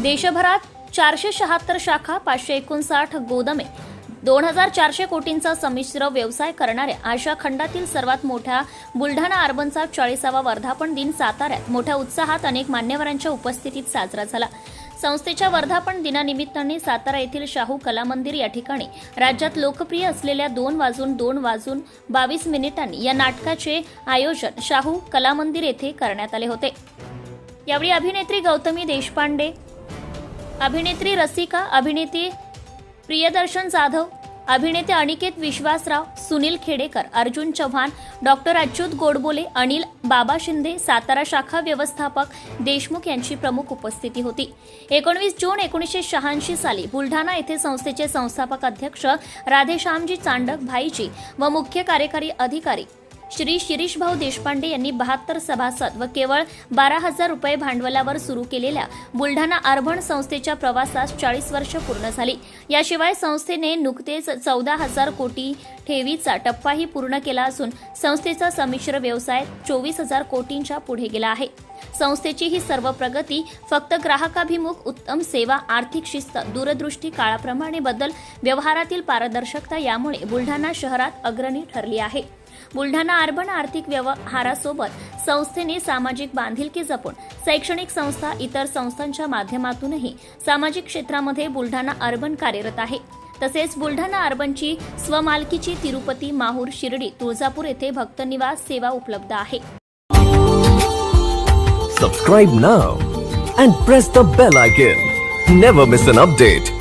देशभरात 476 शाखा, 559 गोदामे, 2400 कोटींचा संमिश्र व्यवसाय करणाऱ्या आशिया खंडातील सर्वात मोठ्या बुलढाणा अर्बनचा 40वा वर्धापन दिन साताऱ्यात मोठ्या उत्साहात अनेक मान्यवरांच्या उपस्थितीत साजरा झाला। संस्थेच्या वर्धापन दिनानिमित्ताने सातारा येथील शाहू कला मंदिर या ठिकाणी राज्यात लोकप्रिय असलेल्या 2:22 या नाटकाचे आयोजन शाहू कला मंदिर येथे करण्यात आले होते। यावेळी अभिनेत्री गौतमी देशपांडे, अभिनेत्री रसिका, अभिनेते प्रियदर्शन जाधव, अभिनेते अनिकेत विश्वासराव, सुनील खेडेकर, अर्जुन चव्हाण, डॉक्टर अच्युत गोडबोले, अनिल बाबा शिंदे, सातारा शाखा व्यवस्थापक देशमुख यांची प्रमुख उपस्थिती होती। 19 जून 1986 साली बुलढाणा येथे संस्थेचे संस्थापक अध्यक्ष राधेश्यामजी चांडक भाईजी व मुख्य कार्यकारी अधिकारी श्री शिरीष भाऊ देशपांडे यांनी 72 सभासद व केवळ 12,000 रुपये भांडवलावर सुरू केलेल्या बुलढाणा अर्बन संस्थेच्या प्रवासास 40 वर्ष पूर्ण झाली। याशिवाय संस्थेने नुकतेच 14,000 कोटी ठेवीचा टप्पाही पूर्ण केला असून संस्थेचा संमिश्र व्यवसाय 24,000 कोटींच्या पुढे गेला आहे। संस्थेची ही सर्व प्रगती फक्त ग्राहकाभिमुख उत्तम सेवा, आर्थिक शिस्त, दूरदृष्टी, काळाप्रमाणे बदल, व्यवहारातील पारदर्शकता यामुळे बुलढाणा शहरात अग्रणी ठरली आहे। बुलढाणा अर्बन आर्थिक व्यवहारासोबत संस्थेने सामाजिक बांधिलकी जपून शैक्षणिक संस्था, इतर संस्थांच्या माध्यमातूनही सामाजिक क्षेत्रामध्ये बुलढाणा अर्बन कार्यरत आहे। तसेच बुलढाणा अर्बनची स्वमालकीची तिरुपती, माहूर, शिर्डी, तुळजापूर येथे भक्तनिवास सेवा उपलब्ध आहे। Subscribe now and press the bell icon. Never miss an update.